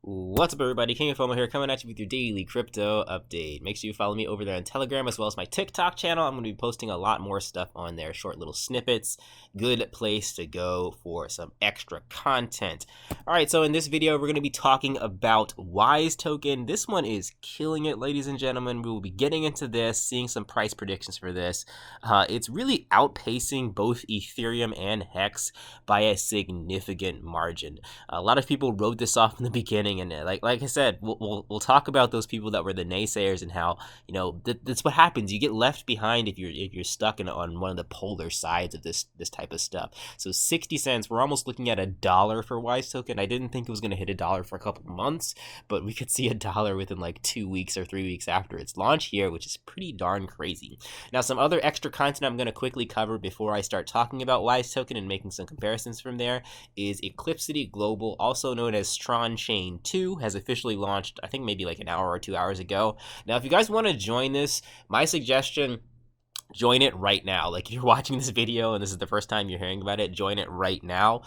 What's up, everybody? King of Fomo here, coming at you with your daily crypto update. Make sure you follow me over there on Telegram as well as my TikTok channel. I'm going to be posting a lot more stuff on there, short little snippets. Good place to go for some extra content. All right, so in this video, we're going to be talking about Wisetoken. This one is killing it, ladies and gentlemen. We will be getting into this, seeing some price predictions for this. It's really outpacing both Ethereum and Hex by a significant margin. A lot of people wrote this off in the beginning, and like I said, we'll talk about those people that were the naysayers and how that's what happens. You get left behind if you're stuck on one of the polar sides of this type of stuff. So 60 cents, we're almost looking at $1 for Wisetoken. I didn't think it was going to hit $1 for a couple of months, but we could see $1 within like 2 weeks or 3 weeks after its launch here, which is pretty darn crazy. Now, some other extra content I'm going to quickly cover before I start talking about Wisetoken and making some comparisons from there is Eclipse City Global, also known as Trxchain 2, has officially launched, I think maybe like an hour or 2 hours ago. Now, if you guys want to join this, my suggestion, join it right now. Like, if you're watching this video and this is the first time you're hearing about it, join it right now.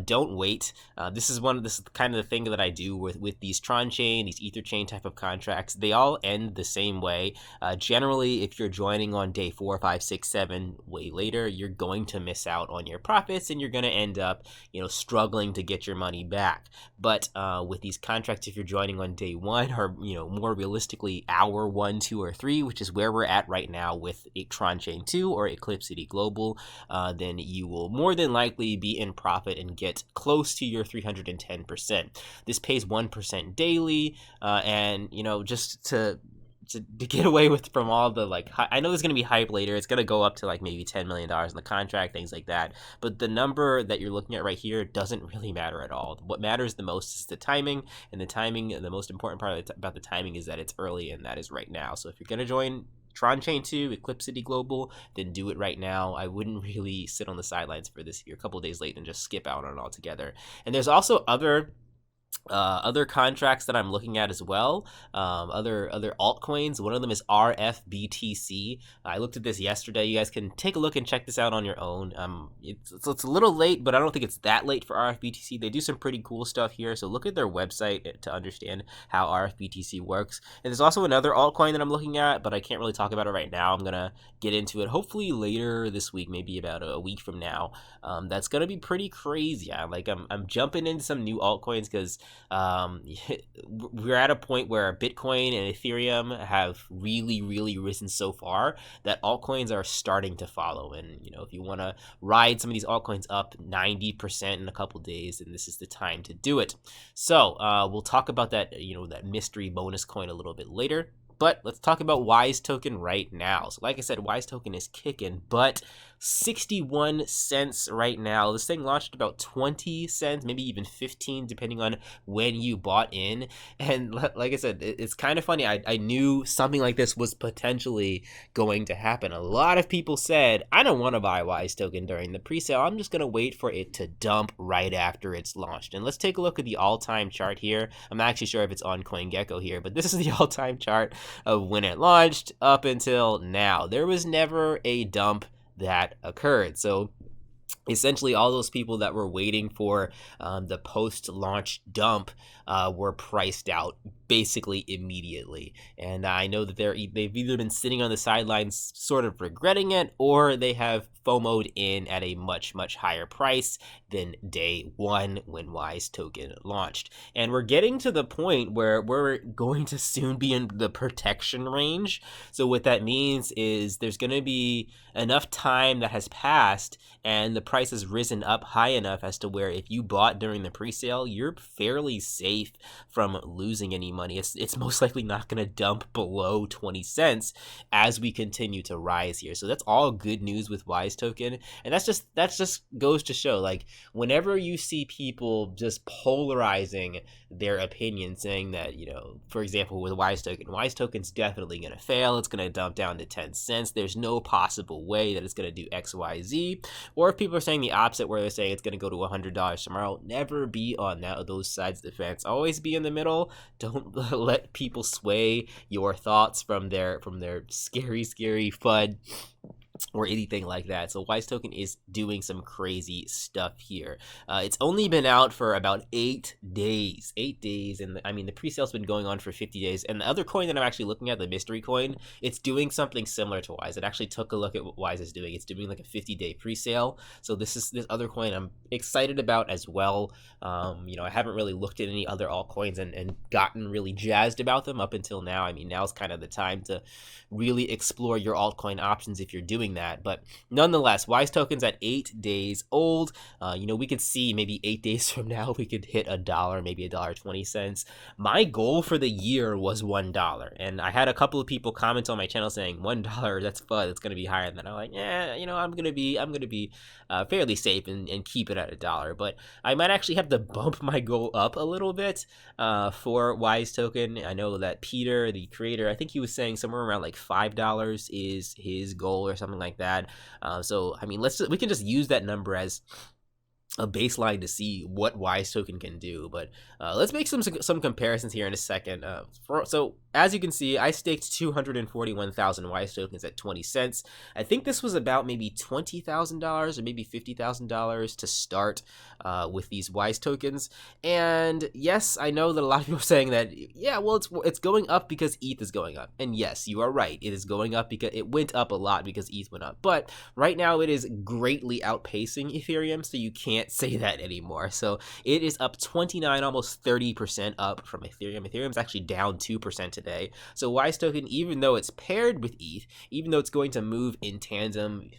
Don't wait. This is kind of the thing that I do with these Trxchain, these Ether chain type of contracts. They all end the same way. Generally, if you're joining on day 4, 5, 6, 7, way later, you're going to miss out on your profits and you're going to end up, struggling to get your money back. But with these contracts, if you're joining on day 1 or, more realistically, hour 1, 2, or 3, which is where we're at right now with Trxchain 2 or Eclipse City Global, then you will more than likely be in profit and get close to your 310%. This pays 1% daily, and just to get away from all the I know there's going to be hype later. It's going to go up to like maybe $10 million in the contract, things like that. But the number that you're looking at right here doesn't really matter at all. What matters the most is the timing, and the most important part about the timing is that it's early, and that is right now. So if you're going to join Trxchain 2, Eclipse City Global, then do it right now. I wouldn't really sit on the sidelines for this here a couple days late and just skip out on it altogether. And there's also other contracts that I'm looking at as well, other altcoins. One of them is RFBTC. I looked at this yesterday. You guys can take a look and check this out on your own. It's a little late, but I don't think it's that late for RFBTC. They do some pretty cool stuff here, so look at their website to understand how RFBTC works. And there's also another altcoin that I'm looking at, but I can't really talk about it right now. I'm gonna get into it hopefully later this week, maybe about a week from now. That's gonna be pretty crazy. I'm jumping into some new altcoins because we're at a point where Bitcoin and Ethereum have really risen so far that altcoins are starting to follow. And if you want to ride some of these altcoins up 90% in a couple days, then this is the time to do it. So we'll talk about that that mystery bonus coin a little bit later. But let's talk about Wisetoken right now. So like I said, Wisetoken is kicking, but 61 cents right now. This thing launched about 20 cents, maybe even 15, depending on when you bought in. And like I said, it's kind of funny. I knew something like this was potentially going to happen. A lot of people said, I don't want to buy Wisetoken during the pre-sale. I'm just going to wait for it to dump right after it's launched. And let's take a look at the all-time chart here. I'm not actually sure if it's on CoinGecko here, but this is the all-time chart of when it launched up until now. There was never a dump that occurred. So essentially all those people that were waiting for the post-launch dump were priced out basically immediately. And I know that they've either been sitting on the sidelines sort of regretting it, or they have FOMO'd in at a much higher price than day 1 when Wisetoken launched. And we're getting to the point where we're going to soon be in the protection range. So what that means is there's going to be enough time that has passed and the price has risen up high enough as to where if you bought during the pre-sale, you're fairly safe from losing any money. It's most likely not going to dump below 20 cents as we continue to rise here. So that's all good news with Wisetoken. And that's just goes to show, like, whenever you see people just polarizing their opinion, saying that, for example, with Wisetoken's definitely going to fail. It's going to dump down to 10 cents. There's no possible way that it's going to do X, Y, Z. Or if people are saying the opposite, where they're saying it's going to go to $100 tomorrow, never be on those sides of the fence. Always be in the middle. Don't let people sway your thoughts from their scary FUD or anything like that. So Wisetoken is doing some crazy stuff here. It's only been out for about 8 days. 8 days, and I mean, the pre-sale's been going on for 50 days. And the other coin that I'm actually looking at, the mystery coin, it's doing something similar to Wise. It actually took a look at what Wise is doing. It's doing like a 50-day pre-sale. So this other coin I'm excited about as well. I haven't really looked at any other altcoins and gotten really jazzed about them up until now. I mean, now's kind of the time to really explore your altcoin options if you're doing that. But nonetheless, Wisetoken's at 8 days old. We could see maybe 8 days from now we could hit $1, maybe $1.20. My goal for the year was $1, and I had a couple of people comment on my channel saying $1, that's fun, it's gonna be higher than that. I'm like, I'm gonna be fairly safe and keep it at $1. But I might actually have to bump my goal up a little bit for Wisetoken. I know that Peter, the creator, I think he was saying somewhere around like $5 is his goal or something like that. So I mean, we can just use that number as a baseline to see what Wisetoken can do. But let's make some comparisons here in a second. So as you can see, I staked 241,000 Wisitokens at 20 cents. I think this was about maybe $20,000 or maybe $50,000 to start with these Wisitokens. And yes, I know that a lot of people are saying that, yeah, well, it's going up because ETH is going up. And yes, you are right. It is going up because it went up a lot because ETH went up. But right now it is greatly outpacing Ethereum, so you can't say that anymore. So it is up 29, almost 30% up from Ethereum. Ethereum's actually down 2% today. So Wisetoken, even though it's paired with ETH, even though it's going to move in tandem,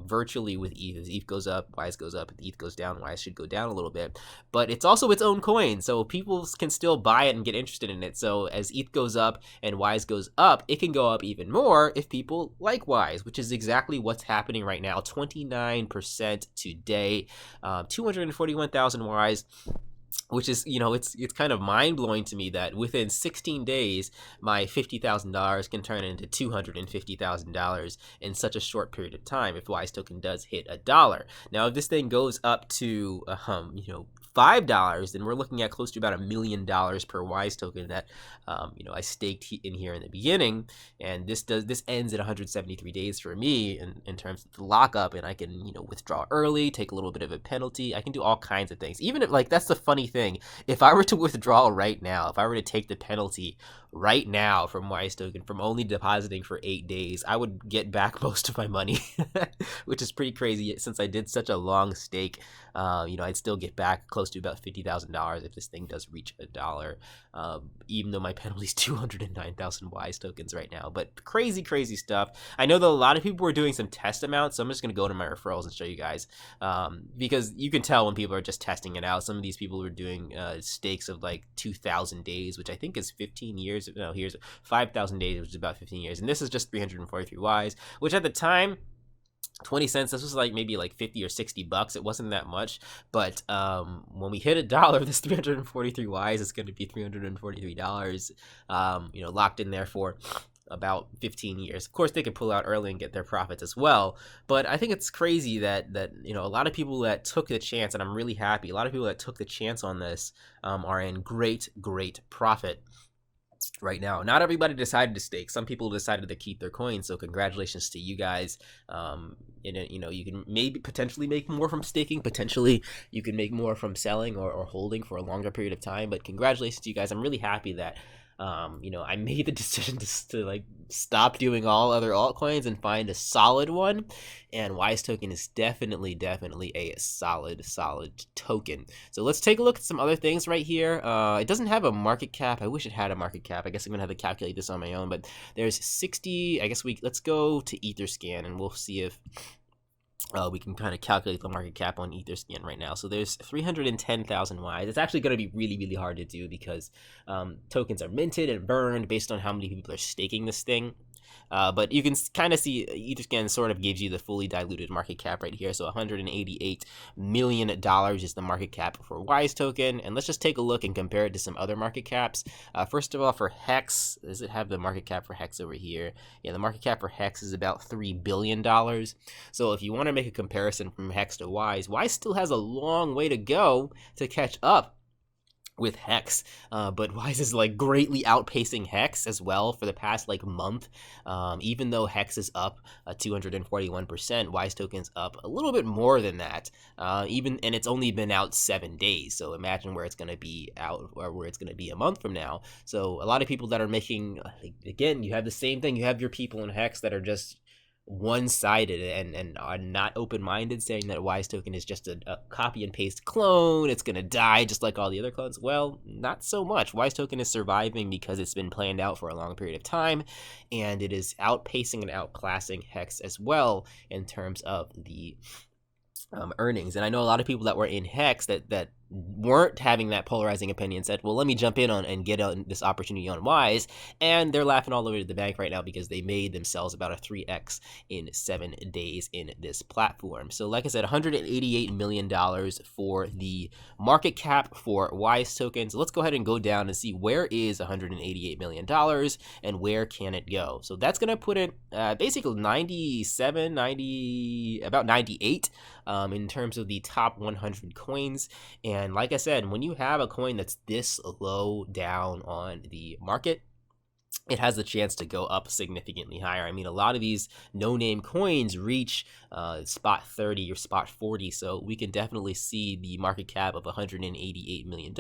virtually with ETH, as ETH goes up, Wise goes up, if ETH goes down, Wise should go down a little bit. But it's also its own coin, so people can still buy it and get interested in it. So as ETH goes up and Wise goes up, it can go up even more if people like Wise, which is exactly what's happening right now. 29% today. 241,000 Wise, which is, it's kind of mind-blowing to me that within 16 days, my $50,000 can turn into $250,000 in such a short period of time if Wisetoken does hit $1. Now, if this thing goes up to, $5, then we're looking at close to about $1 million per Wisetoken that, I staked in here in the beginning, and this ends at 173 days for me in terms of the lockup, and I can, withdraw early, take a little bit of a penalty. I can do all kinds of things. Even if, that's the funny thing. If I were to withdraw right now, if I were to take the penalty right now from Wisetoken from only depositing for 8 days, I would get back most of my money, which is pretty crazy since I did such a long stake. I'd still get back close to about $50,000 if this thing does reach $1, even though my penalty is 209,000 Wisitokens right now. But crazy stuff. I know that a lot of people were doing some test amounts, so I'm just going to go to my referrals and show you guys, because you can tell when people are just testing it out. Some of these people were doing stakes of like 2,000 days, which I think is 15 years. No, here's 5,000 days, which is about 15 years. And this is just 343 Ys, which at the time, 20 cents, this was like maybe like 50 or 60 bucks. It wasn't that much, but when we hit $1, this 343 Ys is going to be $343, locked in there for about 15 years. Of course, they could pull out early and get their profits as well, but I think it's crazy that a lot of people that took the chance, and I'm really happy, a lot of people that took the chance on this are in great profit right now. Not everybody decided to stake. Some people decided to keep their coins, so congratulations to you guys. You can maybe potentially make more from staking. Potentially you can make more from selling or holding for a longer period of time, but congratulations to you guys. I'm really happy that I made the decision to stop doing all other altcoins and find a solid one, and Wisetoken is definitely a solid token. So let's take a look at some other things right here. It doesn't have a market cap. I wish it had a market cap. I guess I'm gonna have to calculate this on my own, but there's 60. I guess let's go to Etherscan and we'll see if we can kind of calculate the market cap on Etherscan right now. So there's 310,000 Ys. It's actually going to be really hard to do because tokens are minted and burned based on how many people are staking this thing. But you can kind of see Etherscan sort of gives you the fully diluted market cap right here. So $188 million is the market cap for Wisetoken. And let's just take a look and compare it to some other market caps. First of all, for Hex, does it have the market cap for Hex over here? Yeah, the market cap for Hex is about $3 billion. So if you want to make a comparison from Hex to Wise still has a long way to go to catch up with Hex, but Wise is like greatly outpacing Hex as well for the past like month. Even though Hex is up 241%, Wisetoken's up a little bit more than that. And it's only been out 7 days. So imagine where it's going to be out, or where it's going to be a month from now. So a lot of people that are making, again, you have the same thing. You have your people in Hex that are just one-sided and are not open-minded, saying that Wisetoken is just a copy and paste clone, it's gonna die just like all the other clones. Well, not so much. Wisetoken is surviving because it's been planned out for a long period of time, and it is outpacing and outclassing Hex as well in terms of the earnings. And I know a lot of people that were in Hex that weren't having that polarizing opinion said, well, let me jump in on and get on this opportunity on Wise, and they're laughing all the way to the bank right now because they made themselves about a 3x in 7 days in this platform. So like I said, $188 million for the market cap for Wisetoken. So let's go ahead and go down and see where is $188 million and where can it go. So that's going to put it basically 97, 90, about 98 in terms of the top 100 coins. And like I said, when you have a coin that's this low down on the market, it has the chance to go up significantly higher. I mean, a lot of these no-name coins reach spot 30 or spot 40, so we can definitely see the market cap of $188 million.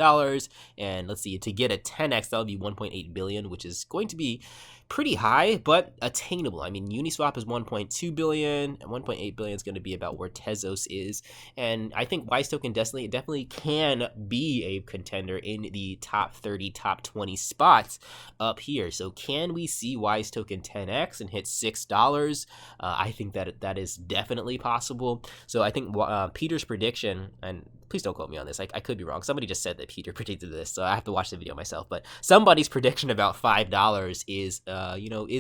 And let's see, to get a 10x, that'll be 1.8 billion, which is going to be pretty high, but attainable. I mean, Uniswap is 1.2 billion, and 1.8 billion is going to be about where Tezos is. And I think Wisetoken definitely can be a contender in the top 30, top 20 spots up here. So can we see Wisetoken 10x and hit $6? I think that is definitely possible. So I think Peter's prediction, and please don't quote me on this, I could be wrong. Somebody just said that Peter predicted this, so I have to watch the video myself. But somebody's prediction about $5 is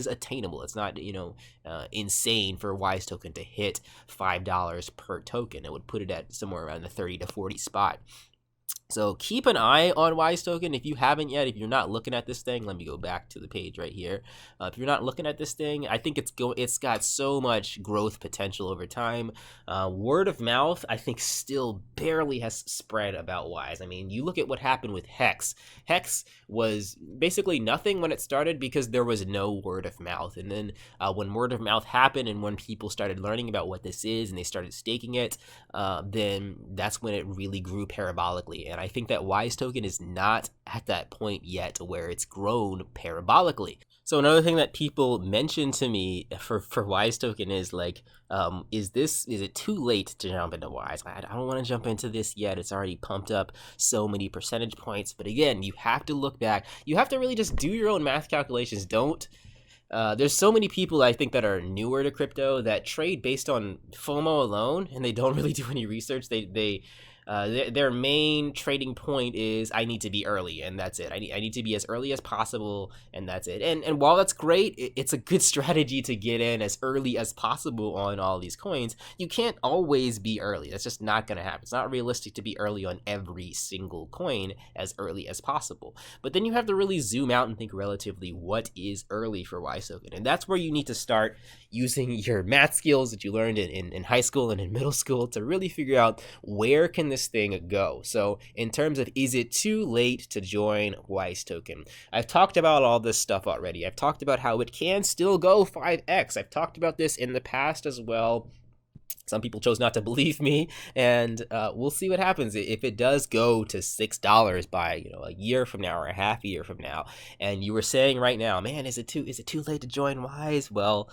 attainable. It's not insane for Wisetoken to hit $5 per token. It would put it at somewhere around the 30 to 40 spot. So keep an eye on Wisetoken if you haven't yet. If you're not looking at this thing, let me go back to the page right here. If you're not looking at this thing, I think it's got so much growth potential over time. Word of mouth, I think, still barely has spread about Wise. I mean, you look at what happened with Hex. Hex was basically nothing when it started because there was no word of mouth. And then when word of mouth happened and when people started learning about what this is and they started staking it, then that's when it really grew parabolically. And I think that Wisetoken is not at that point yet where it's grown parabolically. So another thing that people mention to me for Wisetoken is like, is it too late to jump into Wise? I don't want to jump into this yet. It's already pumped up so many percentage points. But again, you have to look back. You have to really just do your own math calculations. There's so many people I think that are newer to crypto that trade based on FOMO alone, and they don't really do any research. Their main trading point is I need to be early, and that's it. I need to be as early as possible, and that's it. And while that's great, it's a good strategy to get in as early as possible on all these coins. You can't always be early. That's just not going to happen. It's not realistic to be early on every single coin as early as possible. But then you have to really zoom out and think relatively what is early for Wisetoken. And that's where you need to start using your math skills that you learned in high school and in middle school to really figure out where can this thing go. So in terms of, is it too late to join Wisetoken? I've talked about all this stuff already. I've talked about how it can still go 5x. I've talked about this in the past as well. Some people chose not to believe me, and we'll see what happens if it does go to $6 by a year from now or a half year from now. And you were saying right now, man, is it too late to join Wise? Well,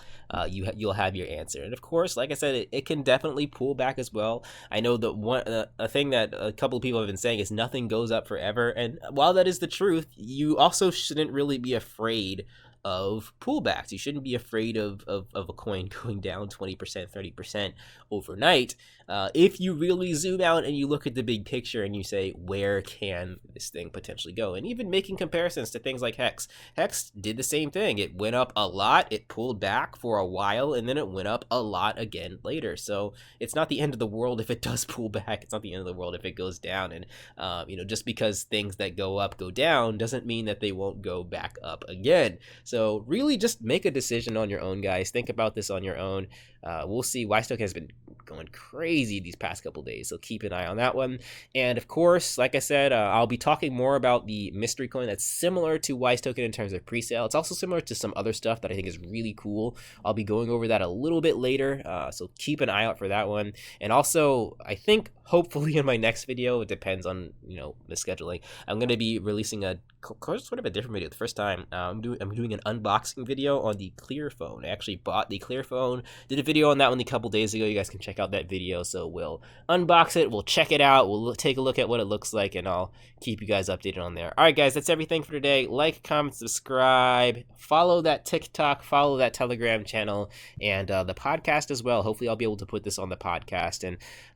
you'll have your answer. And of course, like I said, it can definitely pull back as well. I know that a thing that a couple of people have been saying is nothing goes up forever. And while that is the truth, you also shouldn't really be afraid of pullbacks. You shouldn't be afraid of a coin going down 20%, 30% overnight. If you really zoom out and you look at the big picture and you say, where can this thing potentially go? And even making comparisons to things like Hex. Hex did the same thing. It went up a lot, it pulled back for a while, and then it went up a lot again later. So it's not the end of the world if it does pull back. It's not the end of the world if it goes down. And just because things that go up go down doesn't mean that they won't go back up again. So really just make a decision on your own, guys. Think about this on your own. we'll see. Wisetoken has been going crazy these past couple days, so keep an eye on that one. And of course, like I said, I'll be talking more about the mystery coin that's similar to Wisetoken in terms of pre-sale. It's also similar to some other stuff that I think is really cool. I'll be going over that a little bit later, so keep an eye out for that one. And also, I think hopefully in my next video, it depends on the scheduling, I'm going to be releasing a sort of a different video. The first time I'm doing an unboxing video on the Clear phone. I actually bought the Clear phone, did a video on that one a couple days ago. You guys can check out that video. So we'll unbox it, we'll check it out, we'll take a look at what it looks like, and I'll keep you guys updated on there. All right, guys, that's everything for today. Like, comment, subscribe, follow that TikTok, follow that Telegram channel, and the podcast as well. Hopefully I'll be able to put this on the podcast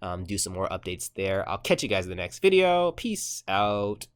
and do some more updates there. I'll catch you guys in the next video. Peace out.